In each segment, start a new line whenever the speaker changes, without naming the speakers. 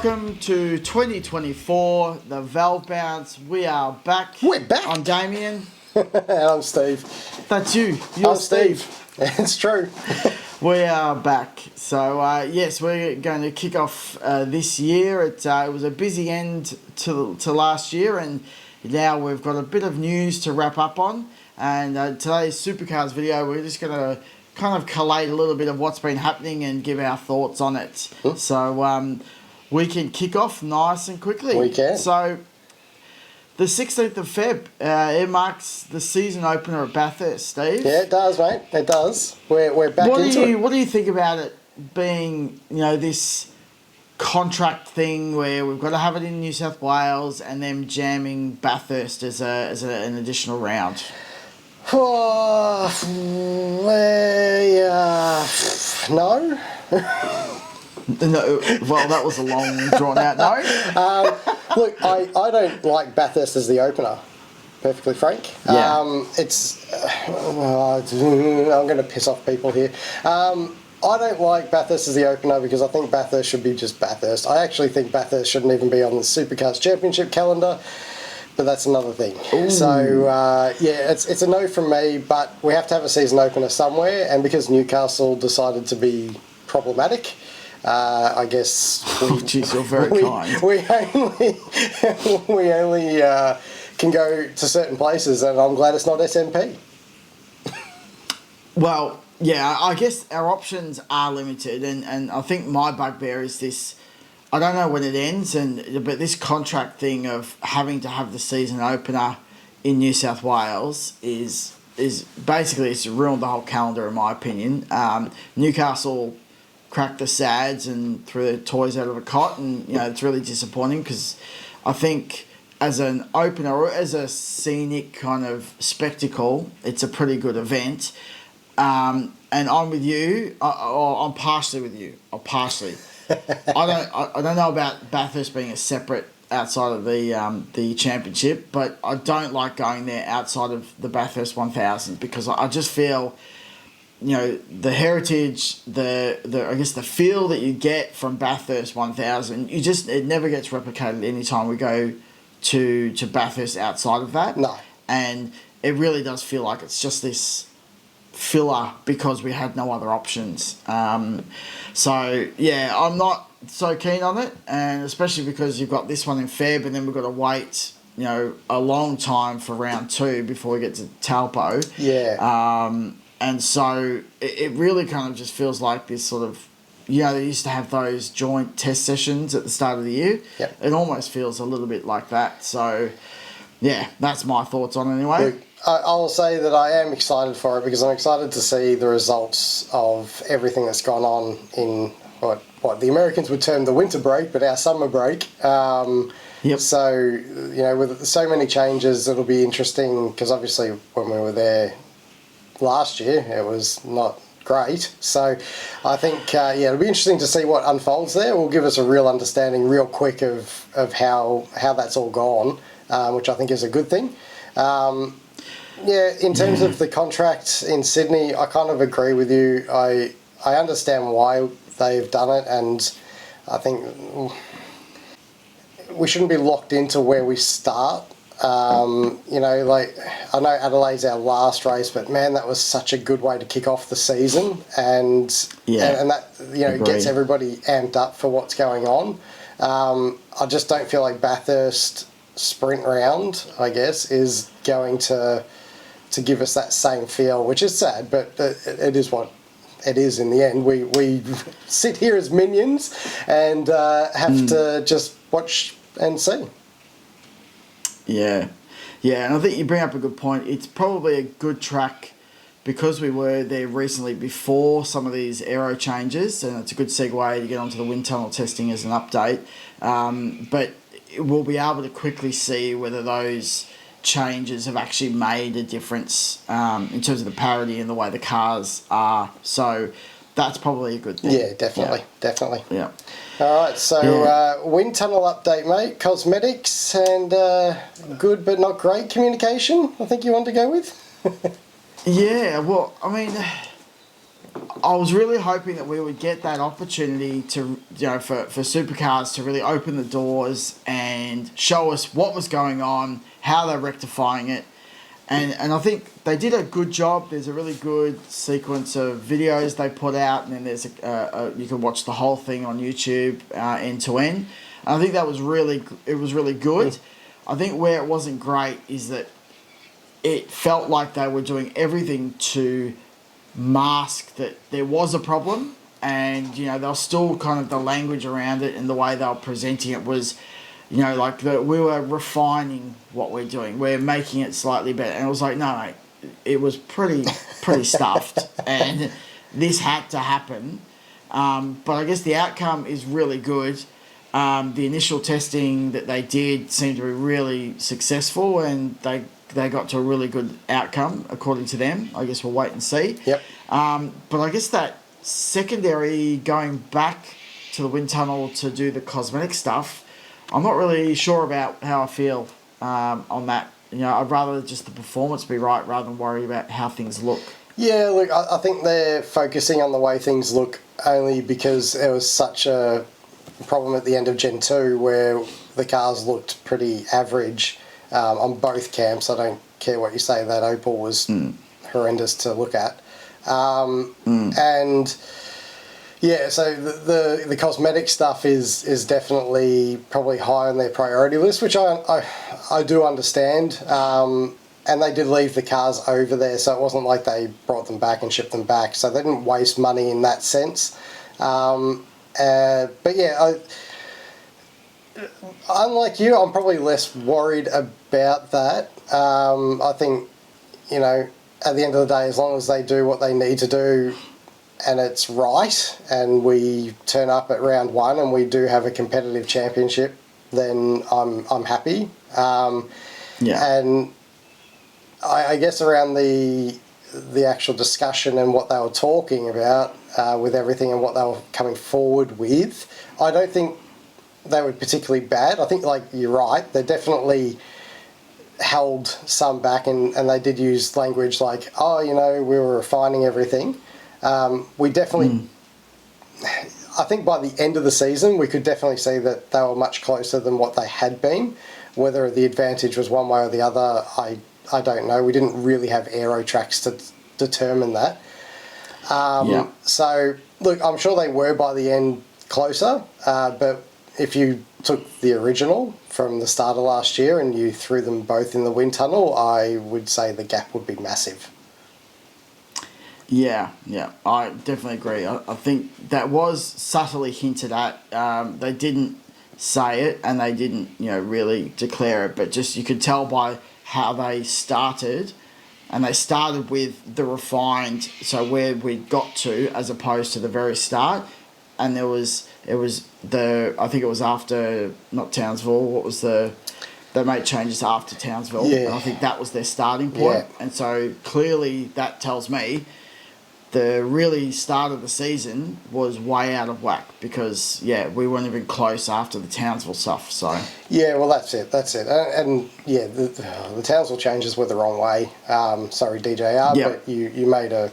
Welcome to 2024, the Val Bounce. We are back.
We're back.
I'm Damien.
I'm Steve.
That's you. You're
I'm Steve. It's true.
We are back. So, yes, we're going to kick off this year. It was a busy end to last year, and now we've got a bit of news to wrap up on. And today's Supercars video, we're just going to kind of collate a little bit of what's been happening and give our thoughts on it. So, we can kick off nice and quickly.
We can.
So, the 16th of Feb, it marks the season opener at Bathurst, Steve.
Yeah, it does, mate. It does. We're back into it.
What do you think about it being, this contract thing where we've got to have it in New South Wales and then jamming Bathurst as an additional round?
No.
No, well, that was a long, drawn-out no.
Look, I don't like Bathurst as the opener, perfectly frank.
Yeah.
I'm going to piss off people here. I don't like Bathurst as the opener because I think Bathurst should be just Bathurst. I actually think Bathurst shouldn't even be on the Supercars Championship calendar, but that's another thing. Ooh. So, it's a no from me, but we have to have a season opener somewhere, and because Newcastle decided to be problematic, I guess
jeez, you're very kind.
We only can go to certain places, and I'm glad it's not SMP.
Well, yeah, I guess our options are limited, and I think my bugbear is this. I don't know when it ends, but this contract thing of having to have the season opener in New South Wales is basically it's ruined the whole calendar, in my opinion. Newcastle cracked the sads and threw their toys out of a cot, and it's really disappointing because I think as an opener or as a scenic kind of spectacle, it's a pretty good event. And I'm with you. I'm partially with you. I don't know about Bathurst being a separate outside of the championship, but I don't like going there outside of the Bathurst 1000 because I just feel, the heritage, I guess the feel that you get from Bathurst 1000, it never gets replicated anytime we go to Bathurst outside of that.
No.
And it really does feel like it's just this filler because we had no other options. So yeah, I'm not so keen on it, and especially because you've got this one in Feb, and then we've got to wait, a long time for round 2 before we get to Taupo.
Yeah.
And so it really kind of just feels like this sort of, they used to have those joint test sessions at the start of the year.
Yep.
It almost feels a little bit like that. So yeah, that's my thoughts on it anyway.
Look, I'll say that I am excited for it because I'm excited to see the results of everything that's gone on in what the Americans would term the winter break, but our summer break.
Yep.
So, with so many changes, it'll be interesting because obviously when we were there last year, it was not great. So I think, it'll be interesting to see what unfolds there. It will give us a real understanding real quick of how that's all gone, which I think is a good thing. In terms of the contract in Sydney, I kind of agree with you. I understand why they've done it, and I think we shouldn't be locked into where we start. I know Adelaide's our last race, but man, that was such a good way to kick off the season, and that gets everybody amped up for what's going on. I just don't feel like Bathurst sprint round, I guess, is going to give us that same feel, which is sad, but it is what it is in the end. We sit here as minions and have to just watch and see.
Yeah, and I think you bring up a good point. It's probably a good track because we were there recently before some of these aero changes, and it's a good segue to get onto the wind tunnel testing as an update. But we'll be able to quickly see whether those changes have actually made a difference in terms of the parity and the way the cars are. So that's probably a good thing.
Yeah, definitely.
Yeah.
All right, so wind tunnel update, mate. Cosmetics and good but not great communication, I think you want to go with?
Yeah, well, I mean, I was really hoping that we would get that opportunity to, for Supercars to really open the doors and show us what was going on, how they're rectifying it. And I think they did a good job. There's a really good sequence of videos they put out, and then there's you can watch the whole thing on YouTube end to end. And I think it was really good. I think where it wasn't great is that it felt like they were doing everything to mask that there was a problem, and they were still kind of the language around it and the way they were presenting it was, like we were refining what we're doing, we're making it slightly better, and it was like, no, mate, it was pretty stuffed, and this had to happen. But I guess the outcome is really good. The initial testing that they did seemed to be really successful, and they got to a really good outcome according to them. I guess we'll wait and see.
Yep.
But I guess that secondary going back to the wind tunnel to do the cosmetic stuff, I'm not really sure about how I feel on that. I'd rather just the performance be right rather than worry about how things look.
Yeah, look, I think they're focusing on the way things look only because there was such a problem at the end of Gen 2 where the cars looked pretty average on both camps. I don't care what you say, that Opal was horrendous to look at. And yeah, so the cosmetic stuff is definitely probably high on their priority list, which I do understand. And they did leave the cars over there, so it wasn't like they brought them back and shipped them back. So they didn't waste money in that sense. But yeah, unlike you, I'm probably less worried about that. I think, at the end of the day, as long as they do what they need to do and it's right, and we turn up at round 1 and we do have a competitive championship, then I'm happy. And I guess around the actual discussion and what they were talking about with everything and what they were coming forward with, I don't think they were particularly bad. I think, like, you're right, they definitely held some back, and they did use language like, we were refining everything. We definitely, I think by the end of the season, we could definitely see that they were much closer than what they had been. Whether the advantage was one way or the other, I don't know. We didn't really have aero tracks to determine that. So, look, I'm sure they were by the end closer, but if you took the original from the start of last year and you threw them both in the wind tunnel, I would say the gap would be massive.
Yeah, I definitely agree. I think that was subtly hinted at. They didn't say it and they didn't, really declare it, but just you could tell by how they started, and they started with the refined, so where we got to as opposed to the very start, and it was I think it was after, not Townsville, they made changes after Townsville, and I think that was their starting point, and so clearly that tells me the really start of the season was way out of whack because, we weren't even close after the Townsville stuff. So
yeah, well, that's it. And the Townsville changes were the wrong way. Sorry, DJR, but you made a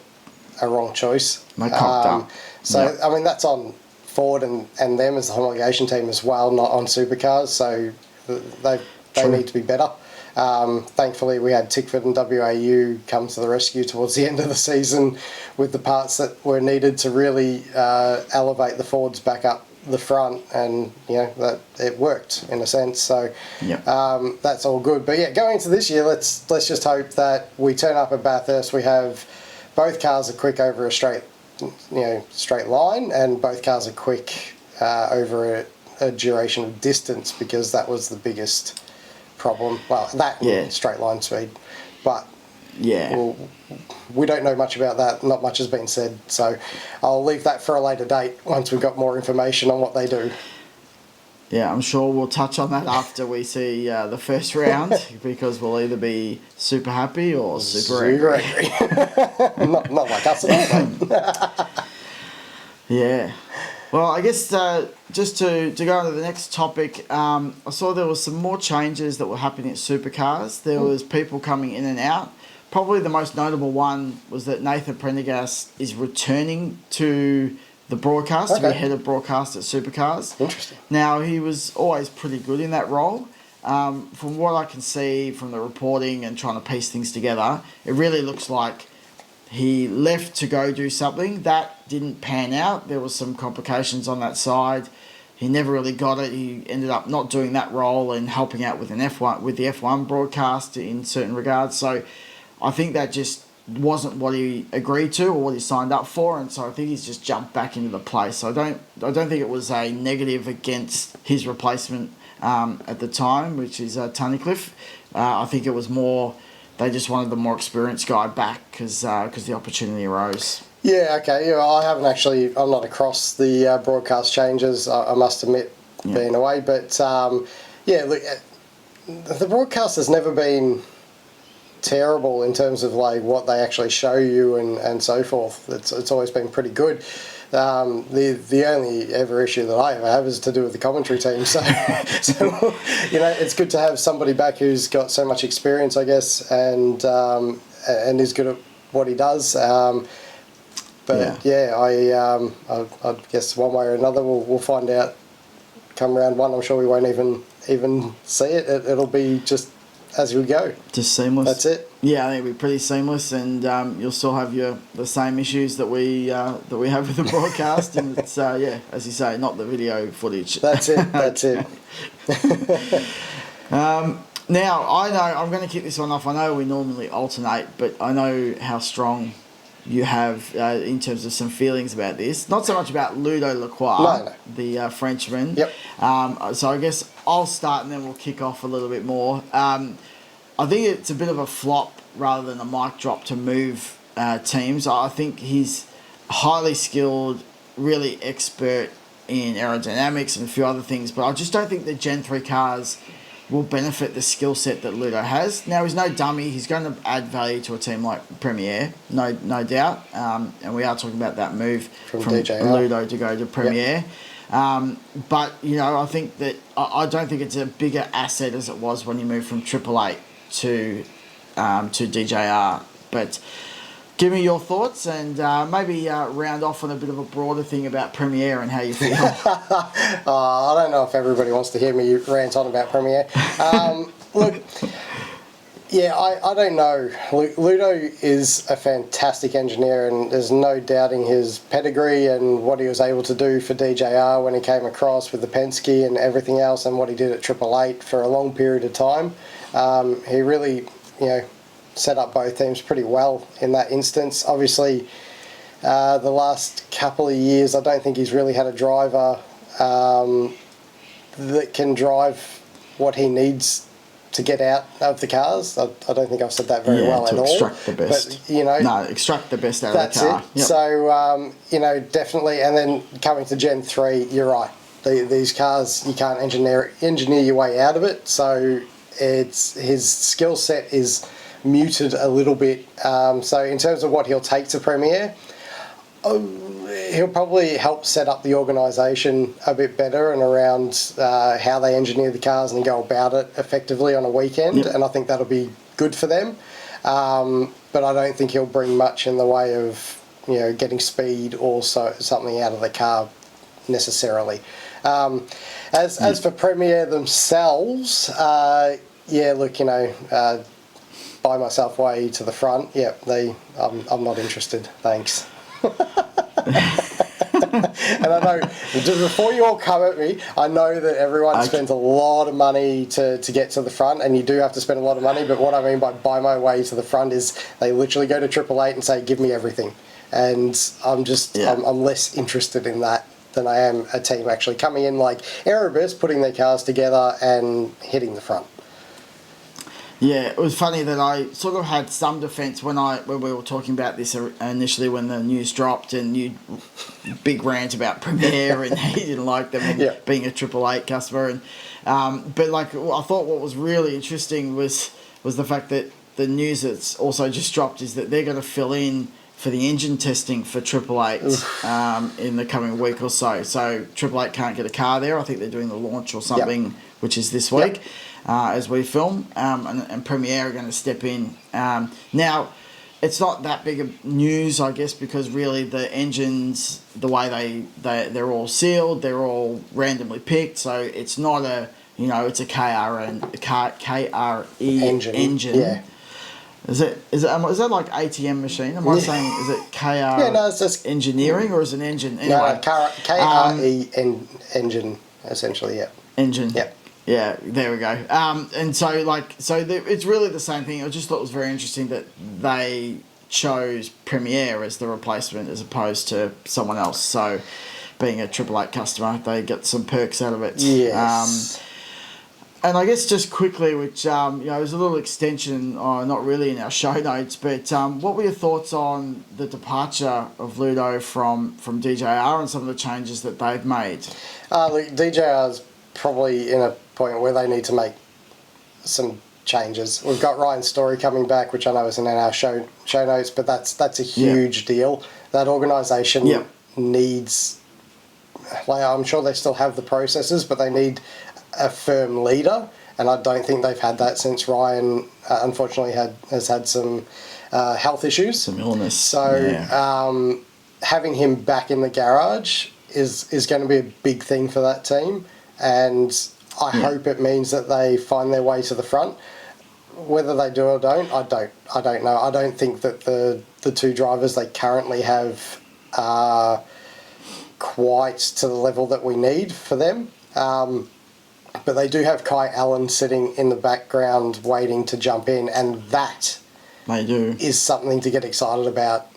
wrong choice.
They cocked up.
So, I mean, that's on Ford and them as the homologation team as well, not on Supercars. So they need to be better. Thankfully, we had Tickford and WAU come to the rescue towards the end of the season with the parts that were needed to really elevate the Fords back up the front, and that it worked in a sense. So that's all good. But going into this year, let's just hope that we turn up at Bathurst. We have both cars are quick over a straight line, and both cars are quick over a duration of distance, because that was the biggest problem. Well, that straight line speed, but we don't know much about that. Not much has been said, so I'll leave that for a later date once we've got more information on what they do.
Yeah, I'm sure we'll touch on that after we see the first round, because we'll either be super happy or super angry.
not like us at all,
Yeah. Well, I guess just to go on to the next topic, I saw there was some more changes that were happening at Supercars. There was people coming in and out. probably the most notable one was that Nathan Prendergast is returning to the broadcast, to be head of broadcast at Supercars.
Interesting.
Now, he was always pretty good in that role. From what I can see from the reporting and trying to piece things together, it really looks like he left to go do something. That didn't pan out. There was some complications on that side. He never really got it. He ended up not doing that role and helping out with the F1 broadcast in certain regards. So I think that just wasn't what he agreed to or what he signed up for, and so I think he's just jumped back into the place. So I don't think it was a negative against his replacement at the time, which is Tunnicliffe. I think it was more they just wanted the more experienced guy back because the opportunity arose.
Yeah, okay. Yeah, I'm not across the broadcast changes, I must admit, being away. But, look, the broadcast has never been terrible in terms of like what they actually show you and so forth. It's always been pretty good. The only ever issue that I ever have is to do with the commentary team. So it's good to have somebody back who's got so much experience, I guess, and is good at what he does. I guess one way or another we'll find out come round one. I'm sure we won't even see it. It'll be just as we go. Just
seamless.
That's it.
Yeah, I think it'll be pretty seamless, and you'll still have the same issues that we have with the broadcast, and it's as you say, not the video footage.
That's it. That's it.
Now I know I'm going to kick this one off. I know we normally alternate, but I know how strong you have in terms of some feelings about this. Not so much about Ludo Lacroix, the Frenchman.
Yep.
So I guess I'll start and then we'll kick off a little bit more. I think it's a bit of a flop rather than a mic drop to move teams. I think he's highly skilled, really expert in aerodynamics and a few other things, but I just don't think the Gen 3 cars will benefit the skill set that Ludo has. Now, he's no dummy. He's going to add value to a team like Premier, no doubt. And we are talking about that move from Ludo to go to Premier. Yep. But, I think that I don't think it's a bigger asset as it was when you moved from Triple Eight to DJR. But give me your thoughts and maybe round off on a bit of a broader thing about Premier and how you feel.
I don't know if everybody wants to hear me rant on about Premier. Look, I don't know. Ludo is a fantastic engineer, and there's no doubting his pedigree and what he was able to do for DJR when he came across with the Penske and everything else, and what he did at Triple Eight for a long period of time. He really, set up both teams pretty well in that instance. Obviously, the last couple of years, I don't think he's really had a driver that can drive what he needs to get out of the cars. I don't think I've said that very well at all.
Extract the best.
But,
extract the best out of the car.
That's it. Yep. So, definitely. And then coming to Gen 3, you're right. These cars, you can't engineer your way out of it. So his skill set is muted a little bit. So in terms of what he'll take to Premier, he'll probably help set up the organisation a bit better and around how they engineer the cars and go about it effectively on a weekend. Yep. And I think that'll be good for them. But I don't think he'll bring much in the way of getting speed or something out of the car necessarily. As for Premier themselves, buy myself way to the front. I'm not interested. Thanks. And I know, just before you all come at me, I know that everyone spends a lot of money to get to the front, and you do have to spend a lot of money, but what I mean by buy my way to the front is they literally go to Triple Eight and say, give me everything. And I'm less interested in that than I am a team actually coming in like Aerobus, putting their cars together and hitting the front.
Yeah, it was funny that I sort of had some defence when we were talking about this initially when the news dropped, and you big rant about Premier and he didn't like them and being a Triple Eight customer, and but I thought what was really interesting was the fact that the news that's also just dropped is that they're going to fill in for the engine testing for Triple Eight in the coming week or so. So Triple Eight can't get a car there. I think they're doing the launch or something, which is this week. as we film, and Premiere are going to step in. Now, it's not that big of news, I guess, because really the engines, the way they're all sealed, they're all randomly picked, so it's not it's a KRE engine.
Yeah.
Is that like ATM machine? Am I saying, is it KR
it's just
engineering, or is it an engine? Anyway,
no, KRE engine, essentially, yeah.
Engine.
Yeah.
Yeah, there we go. And so it's really the same thing. I just thought it was very interesting that they chose Premiere as the replacement as opposed to someone else. So, being a Triple Eight customer, they get some perks out of it.
Yes.
And I guess just quickly, which was a little extension, not really in our show notes, but what were your thoughts on the departure of Ludo from DJR and some of the changes that they've made?
Look, DJR's probably in a point where they need to make some changes. We've got Ryan's Story coming back, which I know isn't in our show notes, but that's a huge deal. That organisation needs, I'm sure they still have the processes, but they need a firm leader, and I don't think they've had that since Ryan unfortunately has had some health issues,
some illness.
So having him back in the garage is going to be a big thing for that team, and I hope it means that they find their way to the front. Whether they do or don't, I don't know. I don't think that the two drivers they currently have are quite to the level that we need for them. But they do have Kai Allen sitting in the background waiting to jump in, and that
they do
is something to get excited about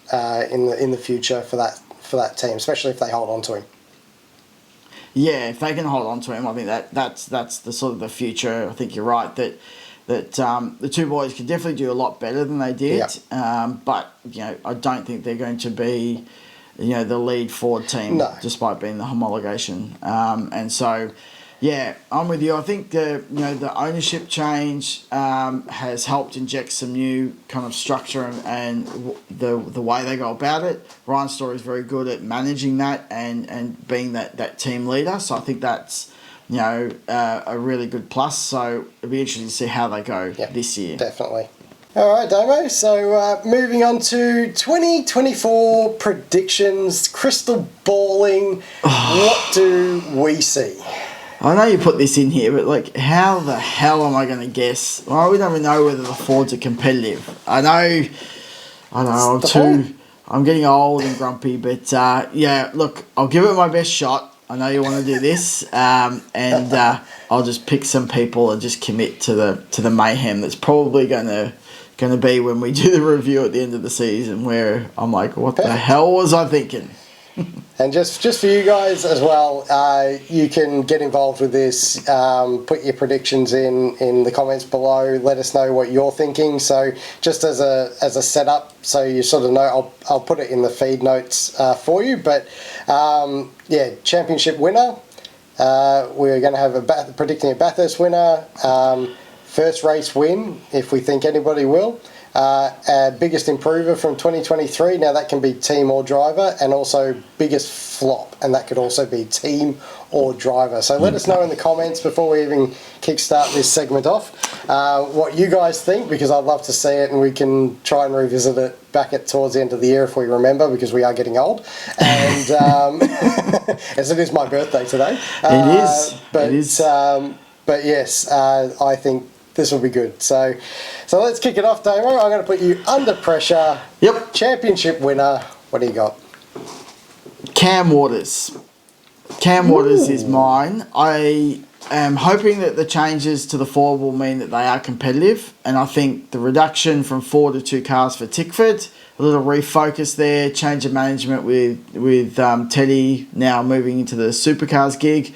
in the future for that team, especially if they hold on to him.
Yeah, if they can hold on to him, I think that's the sort of the future. I think you're right that the two boys can definitely do a lot better than they did. Yep. But I don't think they're going to be the lead Ford team, despite being the homologation. And so. Yeah, I'm with you. I think the ownership change has helped inject some new kind of structure and the way they go about it. Ryan's Story is very good at managing that and being that team leader. So I think that's a really good plus. So it'll be interesting to see how they go this year.
Definitely. All right, Damo. So moving on to 2024 predictions, crystal balling. What do we see?
I know you put this in here, but how the hell am I going to guess? Well, we don't even know whether the Fords are competitive. I know. I'm getting old and grumpy, but look, I'll give it my best shot. I know you want to do this, and I'll just pick some people and just commit to the mayhem that's probably going to be when we do the review at the end of the season, where I'm like, what the hell was I thinking?
And just for you guys as well, you can get involved with this. Put your predictions in the comments below. Let us know what you're thinking. So just as a setup, so you sort of know, I'll put it in the feed notes for you. But championship winner. We're going to have predicting a Bathurst winner. First race win, if we think anybody will. Our biggest improver from 2023, now that can be team or driver, and also biggest flop, and that could also be team or driver. So let us know in the comments before we even kickstart this segment off what you guys think, because I'd love to see it, and we can try and revisit it back towards the end of the year if we remember, because we are getting old, and as it is my birthday today.
It is.
But yes, I think this will be good. So let's kick it off, Damo. I'm going to put you under pressure.
Yep.
Championship winner. What do you got?
Cam Waters. Cam Waters is mine. I am hoping that the changes to the Ford will mean that they are competitive, and I think the reduction from 4 to 2 cars for Tickford, a little refocus there, change of management with Teddy now moving into the Supercars gig.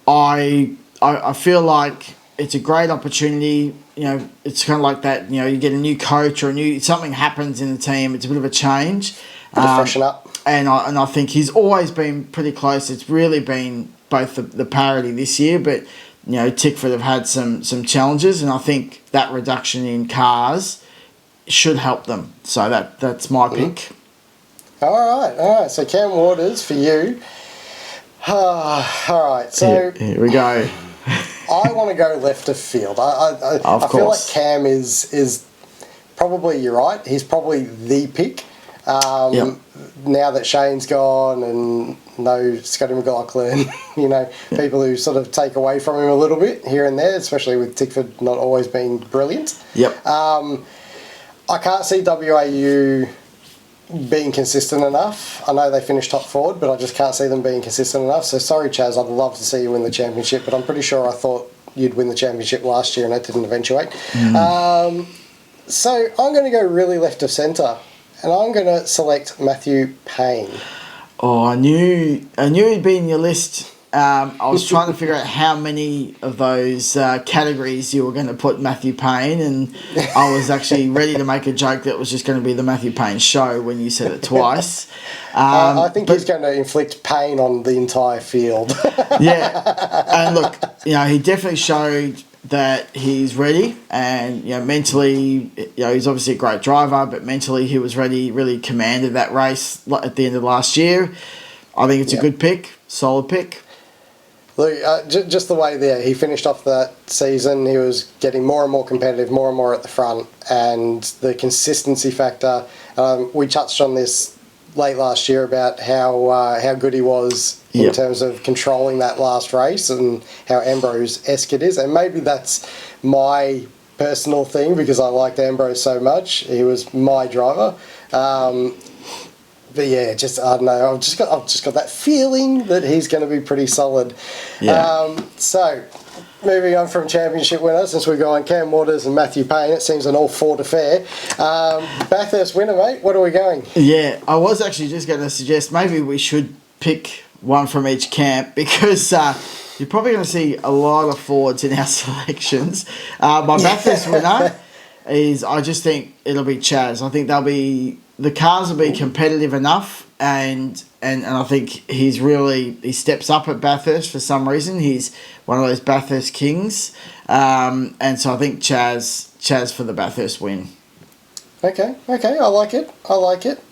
I feel like it's a great opportunity. It's kind of like that. You get a new coach or something happens in the team. It's a bit of a change.
To freshen up.
And I think he's always been pretty close. It's really been both the parity this year, but Tickford have had some challenges, and I think that reduction in cars should help them. So that's my pick.
All right. So Cam Waters for you. All right. So
here we go.
I want to go left of field. I feel like Cam is probably, you're right, he's probably the pick. Now that Shane's gone and no Scotty McLaughlin, people who sort of take away from him a little bit here and there, especially with Tickford not always being brilliant.
Yep.
I can't see WAU being consistent enough. I know they finished top forward, but I just can't see them being consistent enough. So sorry, Chaz, I'd love to see you win the championship, but I'm pretty sure I thought you'd win the championship last year and that didn't eventuate. So I'm going to go really left of centre, and I'm going to select Matthew Payne.
Oh, I knew he'd be in your list. I was trying to figure out how many of those categories you were going to put Matthew Payne, and I was actually ready to make a joke that was just going to be the Matthew Payne show when you said it twice.
I think he's going to inflict pain on the entire field.
Yeah, and look, he definitely showed that he's ready, and mentally, he's obviously a great driver, but mentally he was ready, really commanded that race at the end of last year. I think it's a good pick, solid pick.
Look, just the way there, he finished off that season, he was getting more and more competitive, more and more at the front, and the consistency factor, we touched on this late last year about how good he was in terms of controlling that last race and how Ambrose-esque it is, and maybe that's my personal thing because I liked Ambrose so much. He was my driver. But yeah, I don't know. I've just got that feeling that he's going to be pretty solid. Yeah. So, moving on from championship winners, since we're going Cam Waters and Matthew Payne, it seems an all-Ford affair. Bathurst winner, mate. What are we going?
Yeah, I was actually just going to suggest maybe we should pick one from each camp because you're probably going to see a lot of Fords in our selections. My Bathurst winner is, I just think it'll be Chaz. I think the cars will be competitive enough, and I think he steps up at Bathurst for some reason. He's one of those Bathurst kings, and so I think Chaz for the Bathurst win.
Okay, I like it.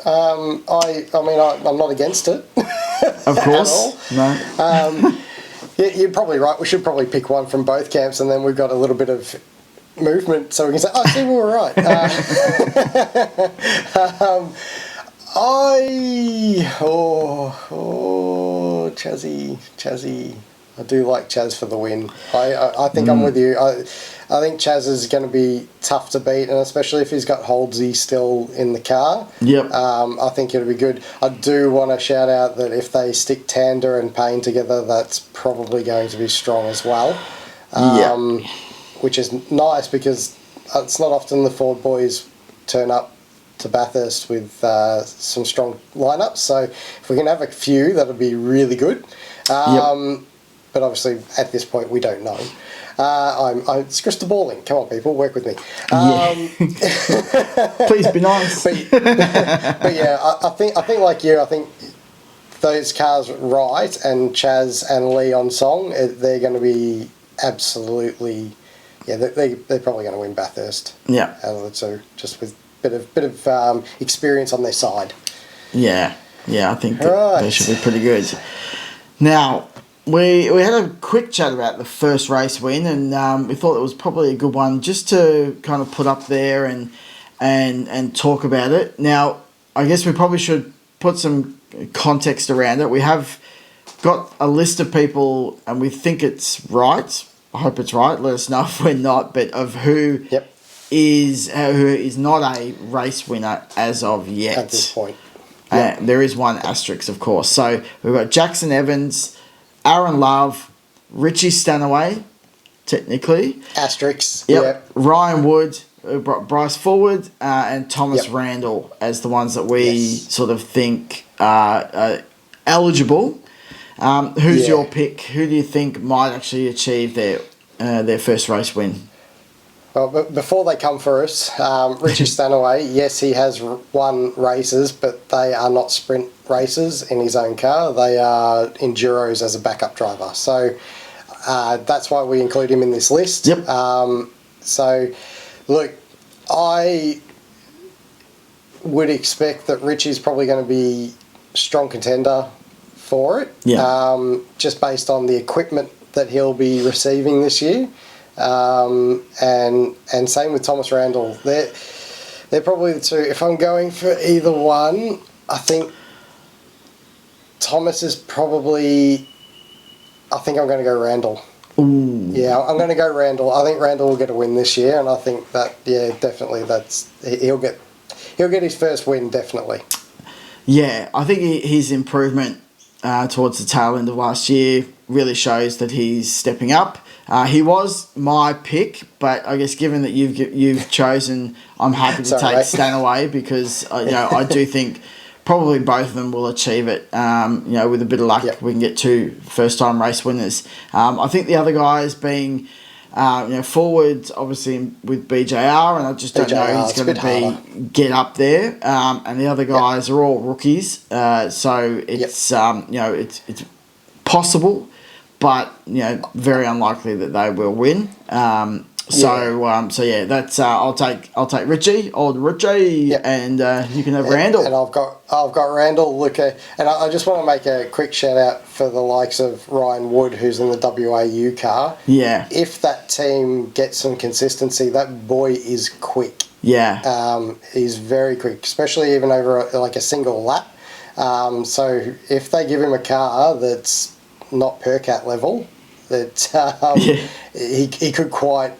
I'm not against it.
Of course, no.
Yeah, you're probably right. We should probably pick one from both camps, and then we've got a little bit of movement, so we can say, "Oh, see, we were right." Chazzy. I do like Chaz for the win. I think I'm with you. I think Chaz is going to be tough to beat, and especially if he's got Holdsy still in the car.
Yep.
I think it'll be good. I do want to shout out that if they stick Tander and Payne together, that's probably going to be strong as well. Which is nice because it's not often the Ford boys turn up to Bathurst with some strong lineups. So if we can have a few, that'll be really good. But obviously, at this point, we don't know. It's crystal balling. Come on, people, work with me.
Please be nice.
but yeah, I think like you, I think those cars right and Chaz and Lee on song, they're going to be absolutely. Yeah, they're probably going to win Bathurst.
Yeah.
Out of the two, just with a bit of experience on their side.
Yeah, I think they should be pretty good. Now, we had a quick chat about the first race win, and we thought it was probably a good one just to kind of put up there and talk about it. Now, I guess we probably should put some context around it. We have got a list of people, and we think it's right. I hope it's right. Let us know if we're not, but of who is not a race winner as of yet.
At this point.
There is one asterisk, of course. So we've got Jackson Evans, Aaron Love, Richie Stanaway, technically.
Asterisks.
Yep. Ryan Wood, Bryce Forward, and Thomas Randall as the ones that we sort of think are eligible. Who's your pick? Who do you think might actually achieve their first race win?
Well, but before they come for us, Richie Stanaway, yes, he has won races, but they are not sprint races in his own car. They are enduros as a backup driver. So that's why we include him in this list.
Yep.
So, look, I would expect that Richie's probably going to be strong contender for it.
Yeah.
Just based on the equipment that he'll be receiving this year. And same with Thomas Randall. They're probably the two. If I'm going for either one, I think Thomas is probably... I think I'm going to go Randall.
Ooh.
Yeah, I'm going to go Randall. I think Randall will get a win this year, and I think that, yeah, definitely he'll get his first win, definitely.
Yeah, I think his improvement towards the tail end of last year really shows that he's stepping up. He was my pick, but I guess given that you've chosen, I'm happy to take Stanaway because I do think probably both of them will achieve it. With a bit of luck, we can get 2 first-time race winners. I think the other guys being, forwards, obviously with BJR, and I just don't know who's going to get up there. And the other guys are all rookies, so it's it's possible, but very unlikely that they will win. That's I'll take Richie, old Richie, and you can have Randall.
And I've got Randall. Look, and I just want to make a quick shout out for the likes of Ryan Wood, who's in the WAU car.
Yeah.
If that team gets some consistency, that boy is quick.
Yeah.
He's very quick, especially even over a single lap. So if they give him a car that's not Percat level, that he could quite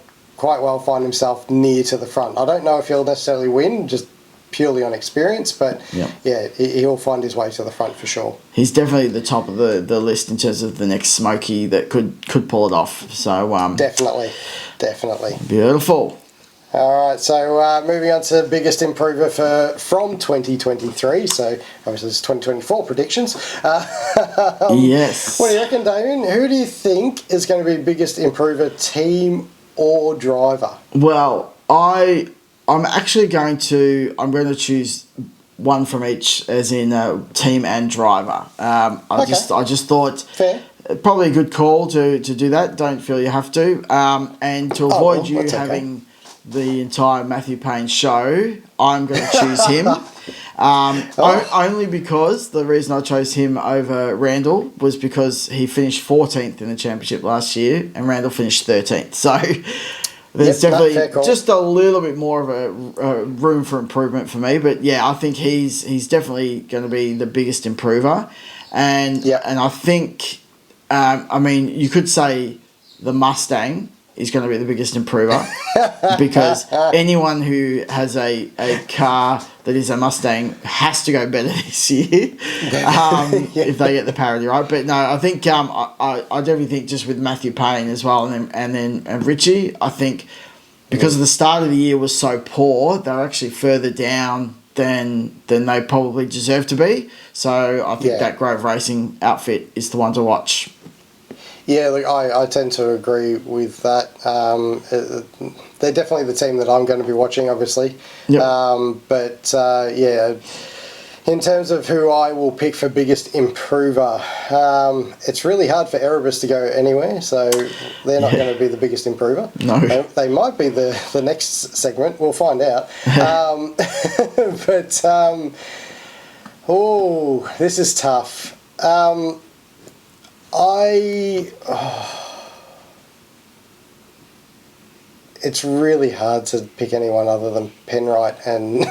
well find himself near to the front. I don't know if he'll necessarily win, just purely on experience, but he'll find his way to the front for sure.
He's definitely the top of the list in terms of the next Smokey that could pull it off. So
definitely.
Beautiful.
All right, so moving on to biggest improver from 2023. So obviously it's 2024 predictions.
Yes.
What do you reckon, Damien? Who do you think is going to be biggest improver, team or driver?
Well, I'm going to choose one from each, as in team and driver. I just thought
fair.
Probably a good call to do that. Don't feel you have to. And to avoid you having the entire Matthew Payne show, I'm going to choose him. Only because the reason I chose him over Randall was because he finished 14th in the championship last year and Randall finished 13th. So there's definitely just a little bit more of a room for improvement for me. But yeah, I think he's definitely going to be the biggest improver. And I think, you could say the Mustang is going to be the biggest improver because anyone who has a car that is a Mustang has to go better this year if they get the parity right. But no, I think I definitely think just with Matthew Payne as well and then Richie, I think because the start of the year was so poor, they're actually further down than they probably deserve to be. So I think that Grove Racing outfit is the one to watch.
Yeah, look, I tend to agree with that. They're definitely the team that I'm going to be watching, obviously. Yep. In terms of who I will pick for biggest improver, it's really hard for Erebus to go anywhere, so they're not going to be the biggest improver.
No.
They might be the next segment. We'll find out. This is tough. It's really hard to pick anyone other than Penwright and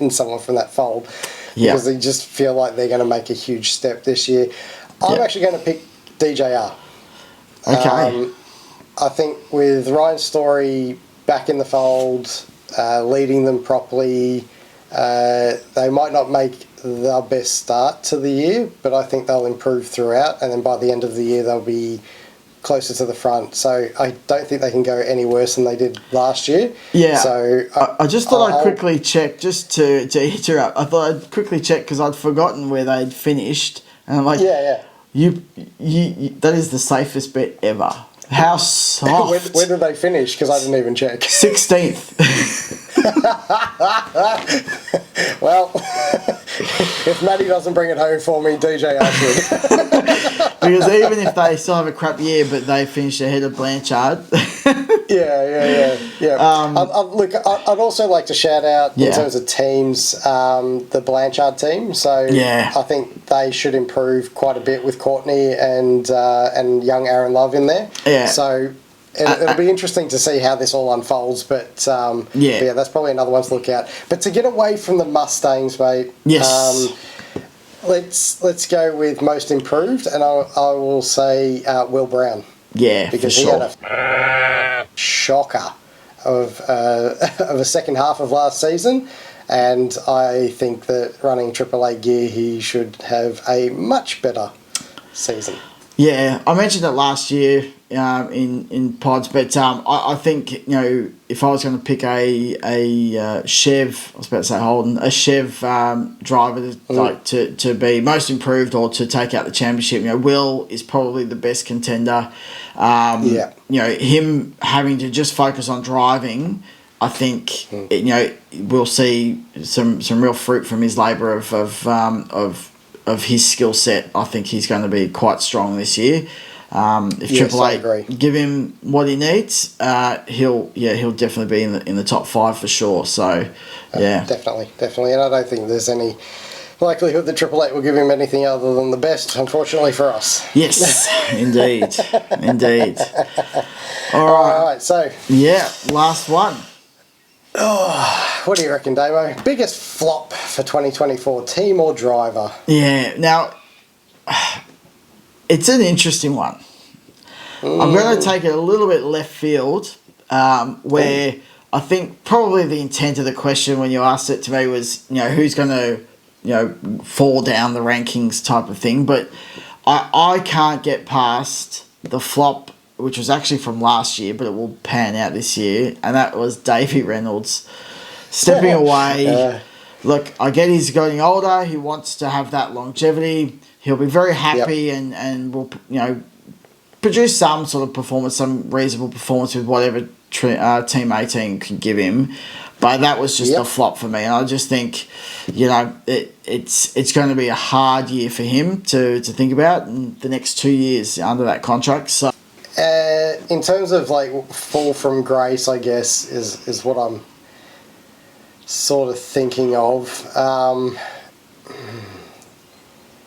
and someone from that fold because they just feel like they're going to make a huge step this year. I'm actually going to pick DJR.
Okay.
I think with Ryan Story back in the fold, leading them properly, they might not make the best start to the year, but I think they'll improve throughout, and then by the end of the year they'll be closer to the front. So I don't think they can go any worse than they did last year.
Yeah.
So
I just thought I'd quickly check, just to interrupt. I thought I'd quickly check because I'd forgotten where they'd finished, and I'm like, you that is the safest bet ever. How soft.
Where did they finish? Because I didn't even check.
16th.
Well, if Matty doesn't bring it home for me, DJ should.
Because even if they still have a crap year, but they finish ahead of Blanchard.
Yeah. Look, I'd also like to shout out in terms of teams, the Blanchard team. So I think they should improve quite a bit with Courtney and young Aaron Love in there.
Yeah.
So it'll be interesting to see how this all unfolds. But that's probably another one to look at. But to get away from the Mustangs, mate.
Yes.
Let's go with most improved, and I will say Will Brown.
Yeah,
because he had a shocker of a second half of last season, and I think that running Triple Eight gear, he should have a much better season.
Yeah, I mentioned it last year in pods, but I think, if I was going to pick a Chev, I was about to say Holden, a Chev driver to be most improved or to take out the championship, Will is probably the best contender. Him having to just focus on driving, I think we'll see some real fruit from his labour of his skill set. I think he's going to be quite strong this year. If Triple Eight give him what he needs, he'll definitely be in the top 5 for sure. So
definitely, and I don't think there's any likelihood that Triple Eight will give him anything other than the best, unfortunately for us.
Yes, indeed. All right,
so
last one.
Oh, what do you reckon, Damo? Biggest flop for 2024, team or driver?
Yeah, now, it's an interesting one. I'm going to take it a little bit left field, where I think probably the intent of the question when you asked it to me was, who's going to, fall down the rankings type of thing. But I can't get past the flop, which was actually from last year, but it will pan out this year, and that was Davey Reynolds stepping away. Look, I get he's getting older. He wants to have that longevity. He'll be very happy and will, produce some sort of performance, some reasonable performance with whatever Team 18 can give him. But that was just a flop for me. And I just think, it's going to be a hard year for him to think about in the next 2 years under that contract. So,
in terms of fall from grace, I guess is what I'm sort of thinking of.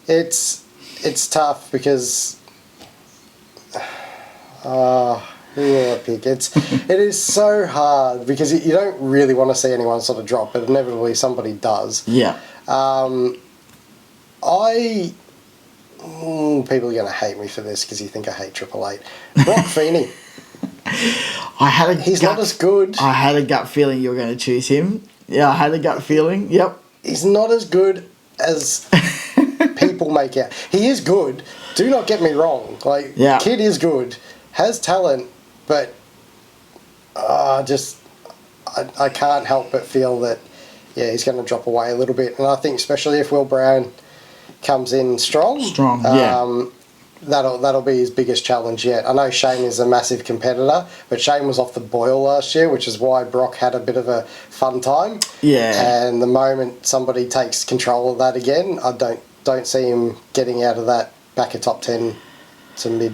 It's tough because who will I pick? It is so hard because you don't really want to see anyone sort of drop, but inevitably somebody does.
Yeah.
People are going to hate me for this because you think I hate Triple Eight. Brock Feeney. He's not as good.
I had a gut feeling you were going to choose him. Yeah, I had a gut feeling. Yep.
He's not as good as people make out. He is good. Do not get me wrong. Kid is good, has talent, but I can't help but feel that he's going to drop away a little bit. And I think especially if Will Brown comes in strong, that'll be his biggest challenge yet. I know Shane is a massive competitor, but Shane was off the boil last year, which is why Brock had a bit of a fun time. Yeah. And the moment somebody takes control of that again, I don't see him getting out of that back of top 10 to mid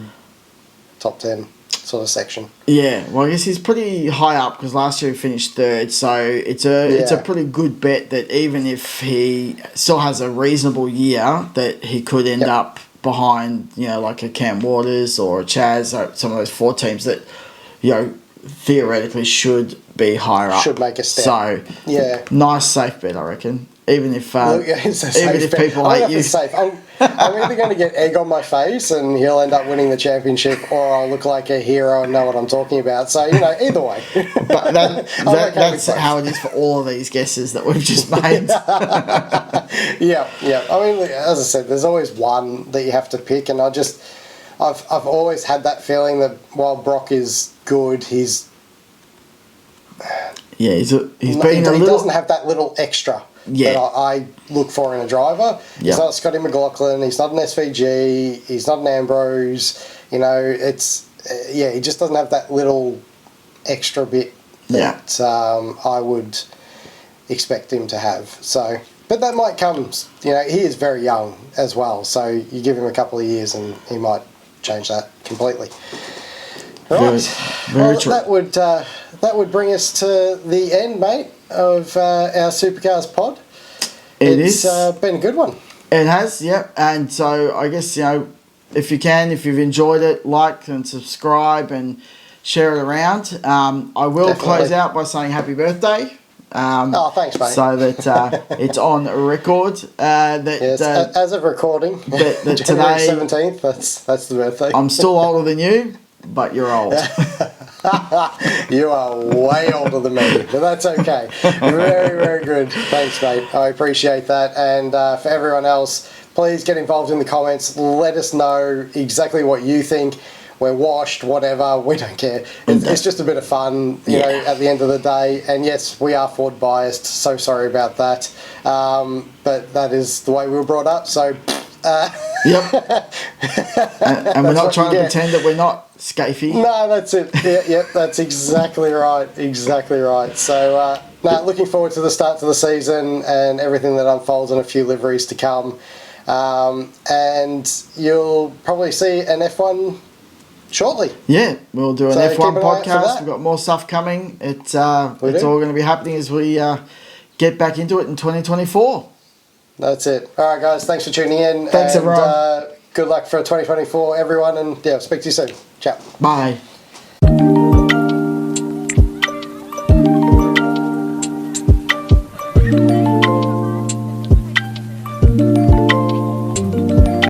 top 10 sort of section.
Yeah, well, I guess he's pretty high up because last year he finished 3rd, so it's a pretty good bet that even if he still has a reasonable year, that he could end up behind, like a Cam Waters or a Chaz, or some of those 4 teams that, theoretically should be higher up.
Should make a step.
So, nice safe bet, I reckon. Even if people hate you.
Safe. I'm either going to get egg on my face and he'll end up winning the championship, or I'll look like a hero and know what I'm talking about. So, either way.
But that's how it is for all of these guesses that we've just made.
Yeah. I mean, as I said, there's always one that you have to pick, and I've always had that feeling that while Brock is good, he
doesn't
have that little extra that I look for in a driver. He's not Scotty McLaughlin. He's not an SVG. He's not an Ambrose. He just doesn't have that little extra bit that I would expect him to have. So, but that might come. You know, he is very young as well, so you give him a couple of years and he might change that completely. Right.
Very true.
That would bring us to the end, mate, of our Supercars pod. It's been a good one.
It has, yep. And so I guess, you know, if you've enjoyed it, like and subscribe and share it around. I will close out by saying happy birthday.
Thanks, mate.
So that it's on record.
As of recording,
that
January
today
17th. That's the birthday.
I'm still older than you, but you're old.
You are way older than me, but that's okay. Very, very good. Thanks, mate. I appreciate that. And for everyone else, please get involved in the comments. Let us know exactly what you think. We're washed, whatever. We don't care. It's just a bit of fun, you know, at the end of the day. And yes, we are Ford biased. So sorry about that. But that is the way we were brought up. So.
Yep. and we're not trying to pretend that we're not scafey.
No, that's it. Yep, that's exactly right. Exactly right. So, looking forward to the start to the season and everything that unfolds and a few liveries to come. And you'll probably see an F1 shortly.
Yeah, we'll do an F1 podcast. We've got more stuff coming. It's all going to be happening as we get back into it in 2024.
That's it. All right, guys. Thanks for tuning in.
Thanks, everyone.
Good luck for 2024, everyone. And yeah, I'll speak to you soon. Ciao.
Bye.